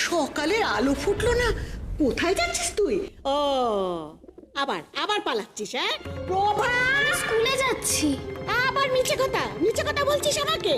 সকালের আলো ফুটলো না, কোথায় যাচ্ছিস তুই? ও আবার আবার পালাচ্ছিস? হ্যাঁ প্রভা, স্কুলে যাচ্ছি। আবার নিচে কথা বলছিস আমাকে?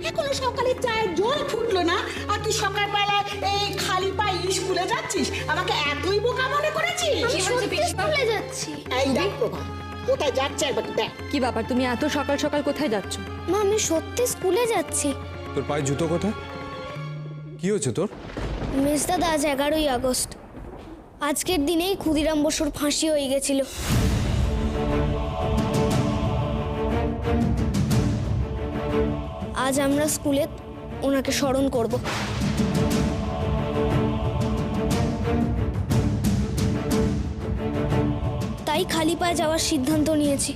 এখনো সকালে চায়ের জল ফুটলো না আর তুই সকালবেলা এই খালি পায়ে স্কুলে যাচ্ছিস? আমাকে এতই বোকা মনে করেছিস? আমি সত্যি স্কুলে যাচ্ছি। এই দেখ প্রভা, কোথায় যাচ্ছে একবার দেখ। কি ব্যাপার, তুমি এত সকাল সকাল কোথায় যাচ্ছ? মা আমি সত্যি স্কুলে যাচ্ছি। তোর পায়ে জুতো কোথায়? কি হয়েছে তোর? মিস দাদা, আজ 11ই আগস্ট। আজকের দিনেই ক্ষুদিরাম বসুর ফাঁসি হয়ে গেছিল। আজ আমরা স্কুলে ওনাকে স্মরণ করব। তাই খালি পায়ে যাওয়ার সিদ্ধান্ত নিয়েছি।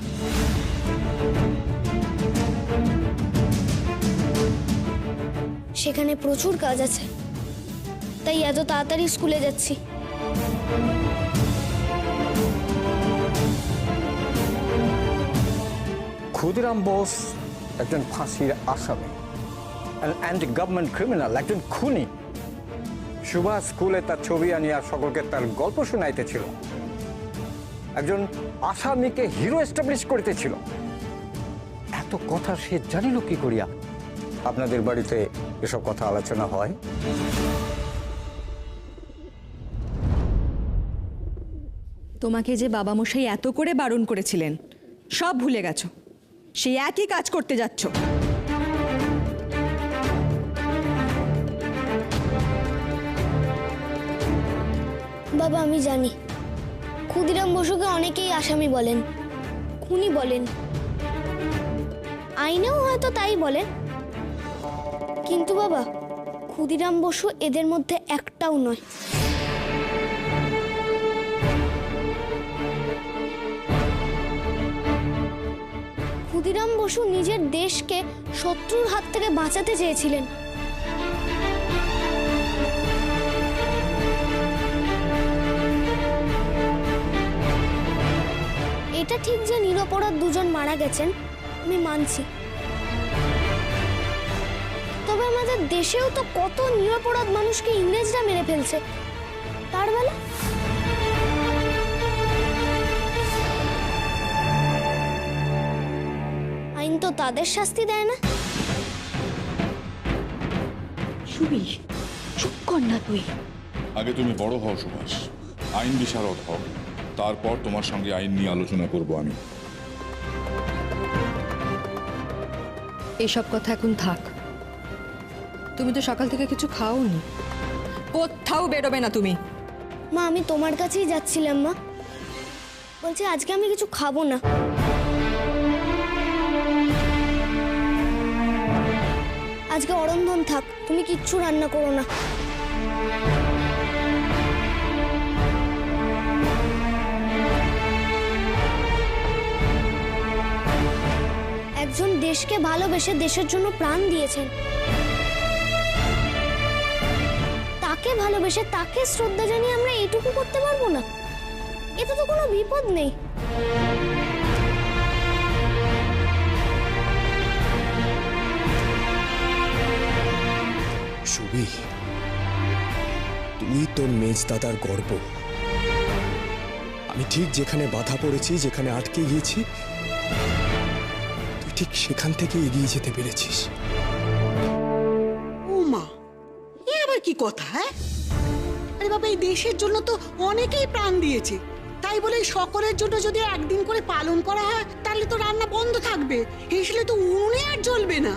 সেখানে প্রচুর কাজ আছে, তাই এত তাড়াতাড়ি স্কুলে যাচ্ছি। ক্ষুদিরাম বোস একজন ফাঁসির আসামি, অ্যান্টি গভর্নমেন্ট ক্রিমিনাল, একজন খুনি। সুভাষ স্কুলে তার ছবি আনিয়া সকলকে তার গল্প শোনাইতেছিল, একজন আসামিকে হিরো এস্টাবলিশ করিতেছিল। এত কথা সে জানিল কি করিয়া? আপনাদের বাড়িতে এসব কথা আলোচনা হয়? তোমাকে যে বাবা মশাই এত করে বারণ করেছিলেন সব ভুলে গেছো, সেই একই কাজ করতে যাচ্ছ। বাবা আমি জানি ক্ষুদিরাম বসুকে অনেকেই আসামি বলেন, খুনি বলেন, আইনেও হয়তো তাই বলেন। কিন্তু বাবা, ক্ষুদিরাম বসু এদের মধ্যে একটাও নয়। ক্ষুদিরাম বসু নিজের দেশকে শত্রুর হাত থেকে বাঁচাতে চেয়েছিলেন। এটা ঠিক যে নিরপরাধ দুজন মারা গেছেন, আমি মানছি। তবে আমাদের দেশেও তো কত নিরপরাধ মানুষকে ইংরেজরা মেরে ফেলছে। তার বেলা আইন তো তাদের শাস্তি দেয় না। সুবি, চুপ কর না তুই। আগে তুমি বড় হও সুভাষ, আইন বিশারদ হও, তারপর তোমার সঙ্গে আইন নিয়ে আলোচনা করব আমি। এইসব কথা এখন থাক। তুমি তো সকাল থেকে কিছু খাওনি, কোথাও বেরোবে না তুমি। মা আমি তোমার কাছেই যাচ্ছিলাম। মা বলছি আজকে আমি কিছু খাবো না। আজকে অরন্ধন থাক, তুমি কিচ্ছু রান্না করো না। একজন দেশকে ভালোবেসে দেশের জন্য প্রাণ দিয়েছেন, তাকে ভালোবেসে তাকে শ্রদ্ধা জানিয়ে আমরা এইটুকু করতে পারবো না? এতে তো কোনো বিপদ নেই। সুবি, তুই তোর মেজ দাদার গর্ব। আমি ঠিক যেখানে বাধা পড়েছি, যেখানে আটকে গিয়েছি, তুই ঠিক সেখান থেকে এগিয়ে যেতে পেরেছিস। ও মা, এ আবার কি কথা? হ্যাঁ আরে বাবা, এই দেশের জন্য তো অনেকেই প্রাণ দিয়েছে, তাই বলে সকলের জন্য যদি একদিন করে পালন করা হয় তাহলে তো রান্না বন্ধ থাকবে, হেসলে তো উনুনে আর জ্বলবে না।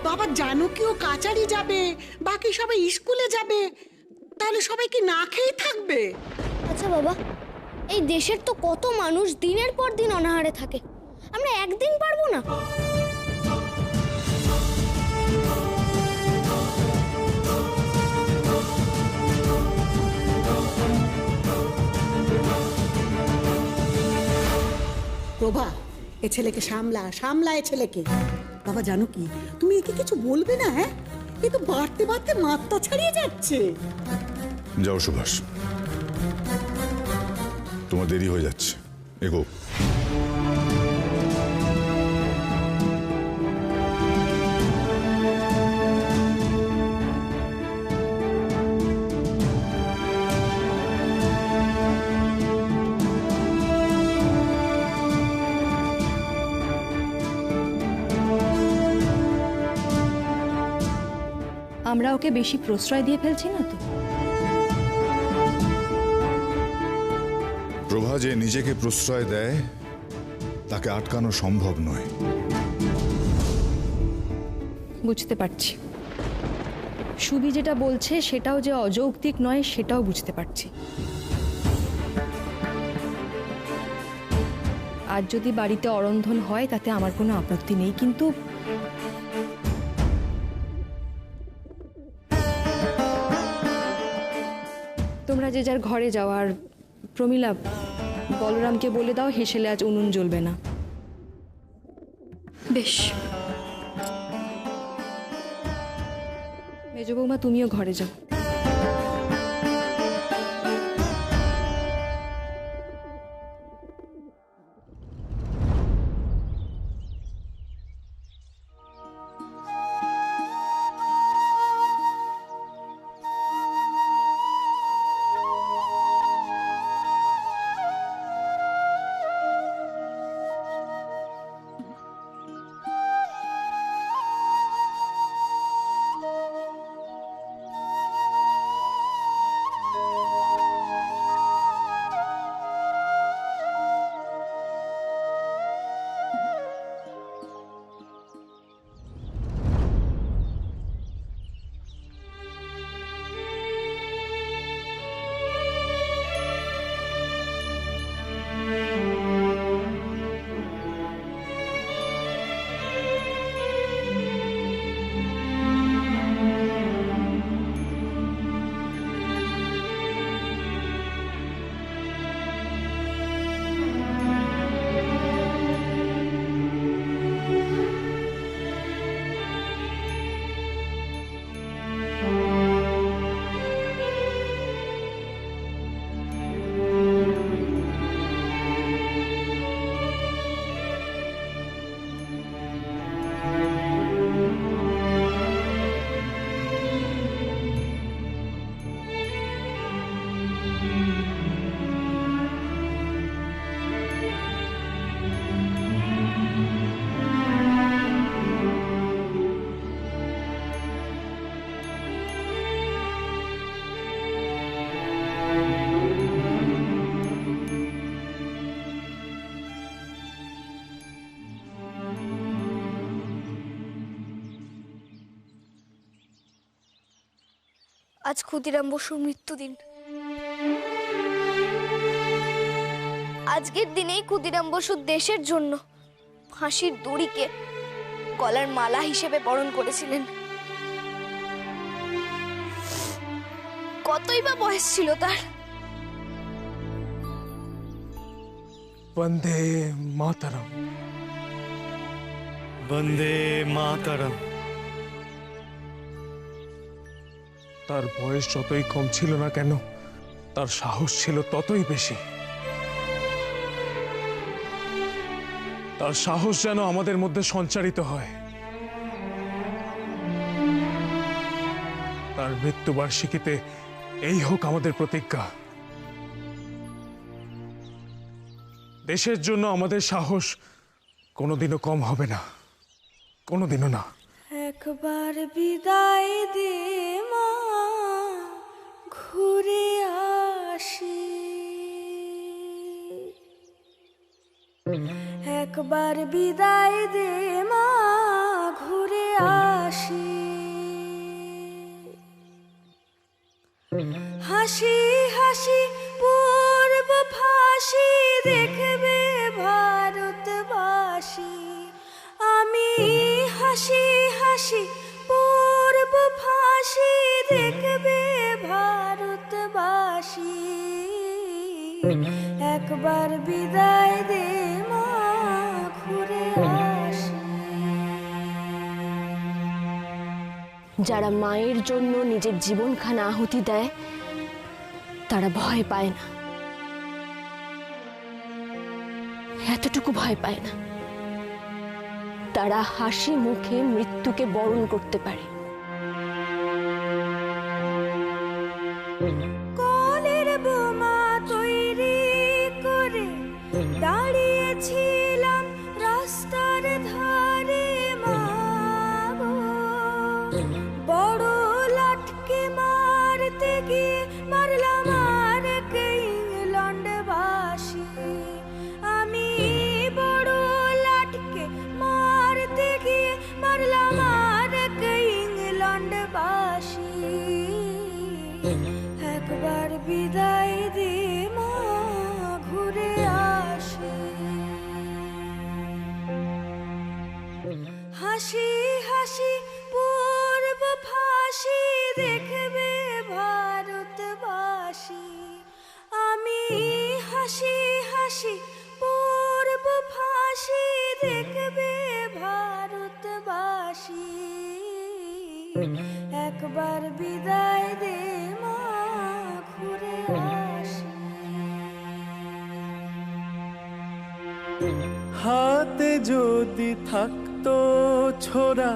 বাবা জানকীও কাচারি যাবে, বাকি সবাই স্কুলে যাবে, তাহলে সবাই কি না খেয়ে থাকবে? আচ্ছা বাবা, এই দেশের তো কত মানুষ দিনের পর দিন অনাহারে থাকে, আমরা একদিন পারবো না? প্রভা, এ ছেলেকে সামলা সামলা, এ ছেলেকে। বাবা জানো কি, তুমি একে কিছু বলবে না? হ্যাঁ এ তো বাড়তে বাড়তে মাত্রা ছাড়িয়ে যাচ্ছে। যাও সুভাষ, তোমার দেরি হয়ে যাচ্ছে, এগো। আমরা ওকে বেশি প্রশ্রয় দিয়ে ফেলছি না তো? প্রভা যে নিজেকে প্রশ্রয় দেয় তাকে আটকানো সম্ভব নয়। বুঝতে পারছি। সুবি যেটা বলছে সেটাও যে অযৌক্তিক নয় সেটাও বুঝতে পারছি। আর যদি বাড়িতে অরন্ধন হয় তাতে আমার কোনো আপত্তি নেই, কিন্তু তোমরা যে যার ঘরে যাও। আর প্রমীলা, বলরামকে বলে দাও হেসেলে আজ উনুন জ্বলবে না। বেশ। মেজ বৌমা, তুমিও ঘরে যাও। আজ ক্ষুদিরাম বসুর মৃত্যুদিন। আজকের দিনেই ক্ষুদিরাম বসু দেশের জন্য ফাঁসির দড়িকে গলার মালা হিসেবে বরণ করেছিলেন। কতই বা বয়স ছিল তার? বন্দে মাতরম, বন্দে মাতরম। তার বয়স যতই কম ছিল না কেন, তার সাহস ছিল ততই বেশি। তার সাহস যেন আমাদের মধ্যে সঞ্চারিত হয়। তার মৃত্যুবার্ষিকীতে এই হোক আমাদের প্রতিজ্ঞা, দেশের জন্য আমাদের সাহস কোনোদিনও কম হবে না, কোনোদিনও না। একবার বিদায় দে মা, ঘুরে আসি। একবার বিদায় দে মা, ঘুরে আসি। হাসি হাসি পূর্ব ফাঁসি দেখবে ভারতবাসী। আমি হাসি হাসি পূর্ব ফাঁসি দেখবে ভারতবাসী। একবার বিদায় দে মা, ঘুরে আসি। যারা মায়ের জন্য নিজের জীবনখানা আহুতি দেয় তারা ভয় পায় না, এতটুকু ভয় পায় না। তারা হাসি মুখে মৃত্যুকে বরণ করতে পারে। কলের বোমা তৈরি করে দাঁড়িয়েছিলাম রাস্তার ধারে মা গো। বড় হাসি হাসি পূর্ব ফাঁসি দেখবে ভারতবাসী একবার বিদায় দে মা ঘুরে আসি হাতে যদি থাকতো ছোরা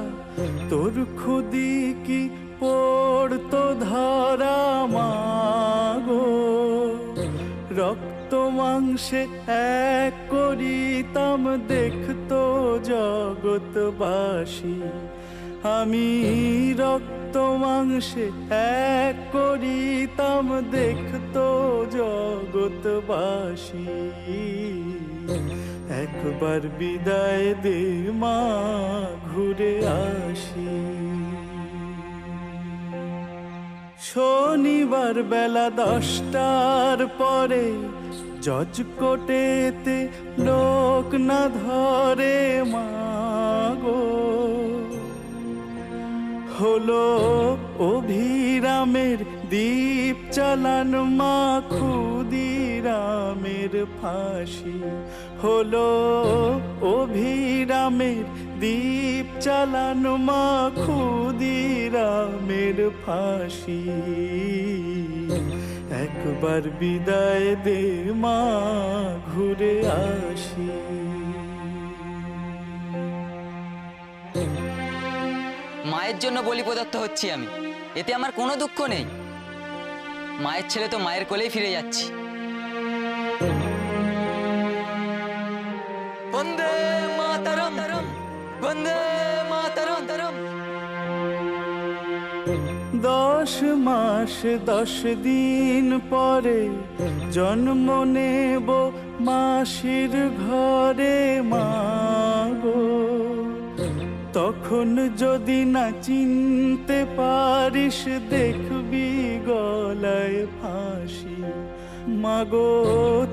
তোর খুদি কি পড়তো ধরা মাগো রক্ত মাংসে এক করিতাম দেখতো জগৎবাসী আমি রক্ত মাংসে এক করিতাম দেখতো জগৎবাসী একবার বিদায় দে মা ঘুরে আসি শনিবার বেলা 10টার পরে জজ কোর্টেতে লোক না ধরে মাগো হলো অভিরামের দীপ চালান মা ক্ষুদিরামের ফাঁসি হলো অভিরামের দীপ চালান মা ক্ষুদিরামের ফাঁসি একবার বিদায় দে মা ঘুরে আসি মায়ের জন্য বলি প্রদত্ত হচ্ছি আমি, এতে আমার কোনো দুঃখ নেই। মায়ের ছেলে তো মায়ের কোলেই ফিরে যাচ্ছি। বন্দে মাতরম, বন্দে মাতরম। 10 মাস 10 দিন পরে জন্ম নেব মাসির ঘরে মাগো তখন যদি না চিনতে পারিস দেখবি গলায় ফাঁসি মাগো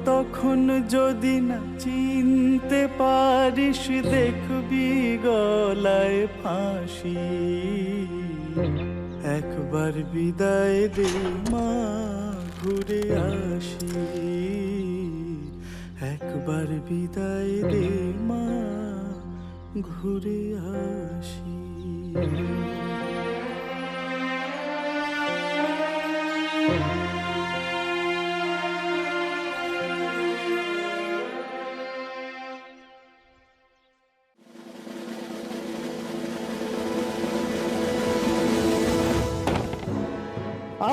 তখন যদি না চিনতে পারিস দেখবি গলায় ফাঁসি একবার বিদায় দে মা ঘুরে আসি একবার বিদায় দে মা ঘুরে আসি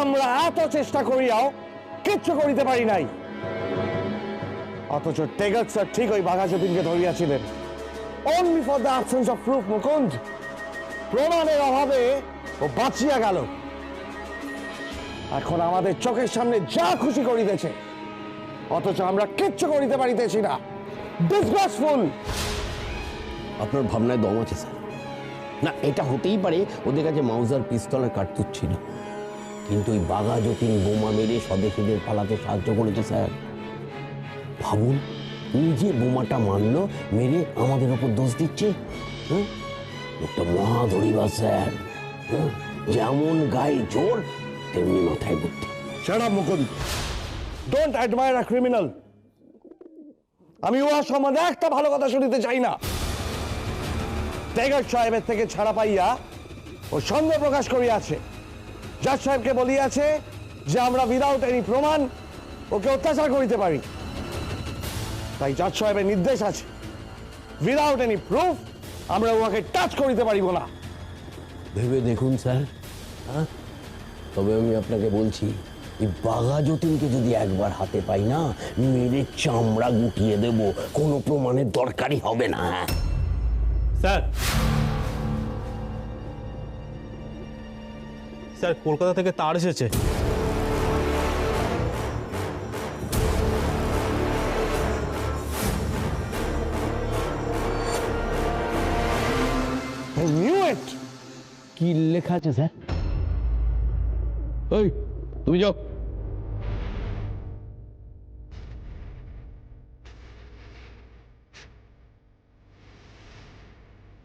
আমরা এত চেষ্টা করিয়াও কিচ্ছু করিতে পারি নাই, অথচ টেগর স্যার ঠিক ওই বাঘা যতীনকে ধরিয়াছিলেন। Only for the absence of proof, Mukunda. প্রমাণের অভাবে ও বাঁচিয়া গেল। এখন আমাদের চোখের সামনে যা খুশি করিতেছে, অথচ আমরা কিচ্ছু করিতে পারিতেছি না। ডিসগ্রেসফুল। আপনার ভাবনায় দম আছে স্যার। না, এটা হতেই পারে ওদের কাছে মাউজার পিস্তল আর কার্তুজ ছিল, কিন্তু ওই বাঘা যতীন বোমা মেরে স্বদেশীদের পালাতে সাহায্য করেছে স্যার। ভাবুন, নিজে বোমাটা মারলো, মেরে আমাদের ওপর দোষ দিচ্ছে। একটা মহাধরিবা স্যার, যেমন গায়ে জোর তেমনি মাথায় বুদ্ধি। Shut up Mukunda, don't admire a criminal. আমি উহার সম্বন্ধে একটা ভালো কথা শুনিতে চাই না। টেগর সাহেবের থেকে ছাড়া পাইয়া ও সন্দেহ প্রকাশ করিয়াছে, জাজ সাহেবকে বলিয়াছে যে আমরা উইদাউট এনি প্রমাণ ওকে অত্যাচার করিতে পারি। তাই জাজ সাহেবের নির্দেশ আছে, উইদাউট এনি প্রুফ আমরা ওকে টাচ করিতে পারিব না। ভেবে দেখুন স্যার। তবে আমি আপনাকে বলছি, এই বাঘা যতীনকে যদি একবার হাতে পাই না, মেরে চামড়া গুটিয়ে দেব, কোনো প্রমাণের দরকারই হবে না। স্যার, স্যার কলকাতা থেকে তার এসেছে। কি লেখা আছে স্যার? ওই তুমি যাও।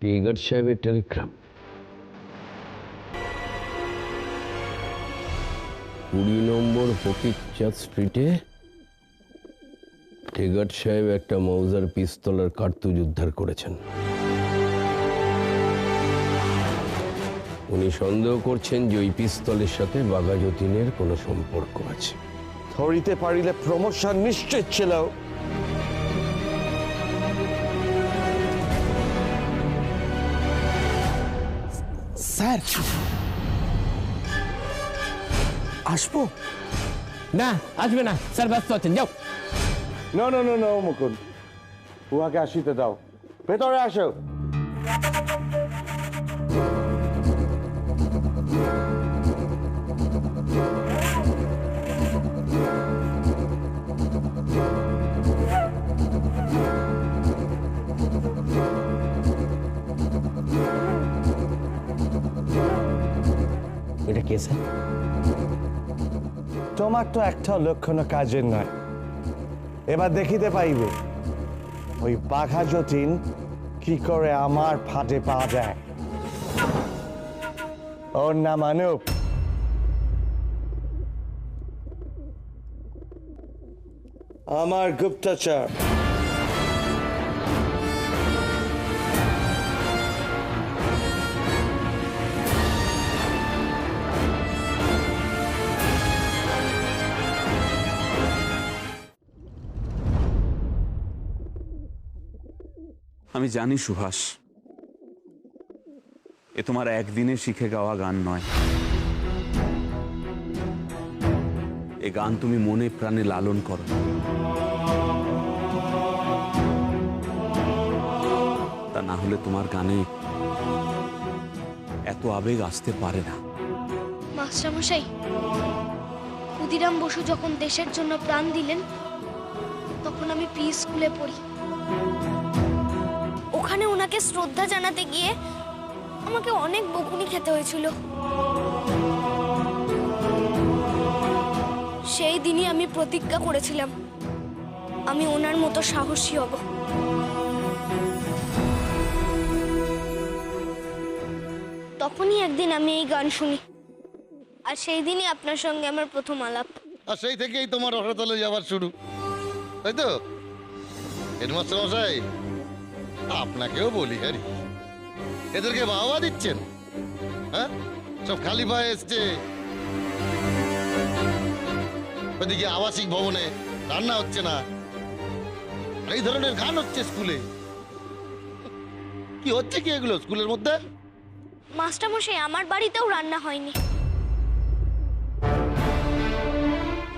টেগর সাহেবের টেলিগ্রাম। 20 নম্বর ফকিরচাঁদ স্ট্রিটে টেগাট সাহেব একটা মৌজার পিস্তলের কার্তুজ উদ্ধার করেছেন। উনি সন্দেহ করছেন যে ওই পিস্তলের সাথে বাঘা যতীনের কোনো সম্পর্ক আছে। ধরিতে পারিলে প্রমোশন নিশ্চিত ছিল। স্যার আসবো? না, আসবে না স্যার, ব্যস্ত আছেন, যাও। No no no no Mukunda, উহাকে আসিতে দাও, ভেতরে আসো। এটা কে স্যার? তোমার তো একটা লক্ষণ কাজের নয়। এবার দেখিতে পাইবে ওই বাঘা যতীন কি করে আমার ফাঁদে পা দেয়। ওর নাম অনুপ। আমার গুপ্তচর। আমি জানি সুভাষ, এ তোমার একদিনে শিখে গাওয়া গান নয়। এ গান তুমি মনে প্রাণে লালন করো। তা না হলে তোমার গানে এত আবেগ আসতে পারে না। মাস্টারমশাই, ক্ষুদিরাম বসু যখন দেশের জন্য প্রাণ দিলেন তখন আমি প্রি স্কুলে পড়ি। ওখানে ওনাকে শ্রদ্ধা জানাতে গিয়ে আমাকে অনেক বকুনি খেতে হয়েছিল। সেই দিনই আমি প্রতিজ্ঞা করেছিলাম আমি ওনার মতো সাহসী হব। তখনই একদিন আমি এই গান শুনি, আর সেই দিনই আপনার সঙ্গে আমার প্রথম আলাপ। আর সেই থেকেই তোমার রসাতলে যাওয়ার শুরু, তাই তো? হেডমাস্টার মশাই, আপনাকেও বলি আরে, এদেরকে বাহবা দিচ্ছেন? হ্যাঁ, সব খালি পায়ে এসছে। ওইদিকে আবাসিক ভবনে রান্না হচ্ছে না, এই ধরনের গান হচ্ছে স্কুলে। কি হচ্ছে কি এগুলো স্কুলের মধ্যে? মাস্টারমশাই, আমার বাড়িতেও রান্না হয়নি।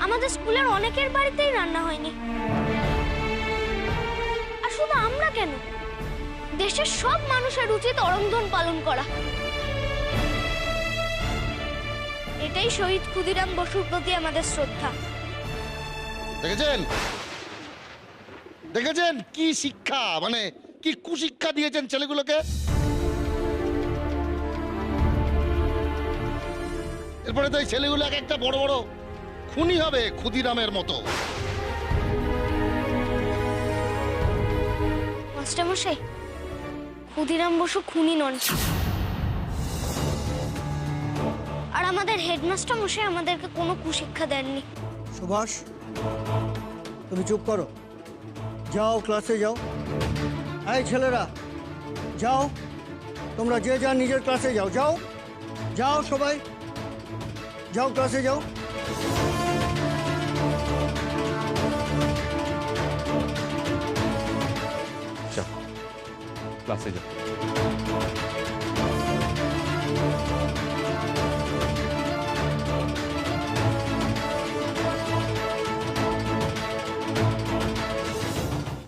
আমাদের স্কুলের অনেকের বাড়িতেই রান্না হয়নি। আর শুধু আমরা কেন, দেশের সব মানুষের উচিত অরন্ধন পালন করা। এটাই শহীদ ক্ষুদিরাম বসুর প্রতি আমাদের শ্রদ্ধা। দেখেছেন দেখেছেন কি শিক্ষা, মানে কি কুশিক্ষা দিয়েছেন ছেলেগুলোকে। এরপরে তো এই ছেলেগুলো এক একটা বড় বড় খুনি হবে ক্ষুদিরামের মতো। মাস্টারমশাই, ক্ষুদিরাম বসু খুনি নন। আর আমাদের হেডমাস্টার মশাই আমাদেরকে কোনো কুশিক্ষা দেননি। সুভাষ, তুমি চুপ করো, যাও ক্লাসে যাও। এই ছেলেরা যাও, তোমরা যে যা নিজের ক্লাসে যাও। যাও যাও সবাই, যাও ক্লাসে যাও। যাও ক্লাসে যাও।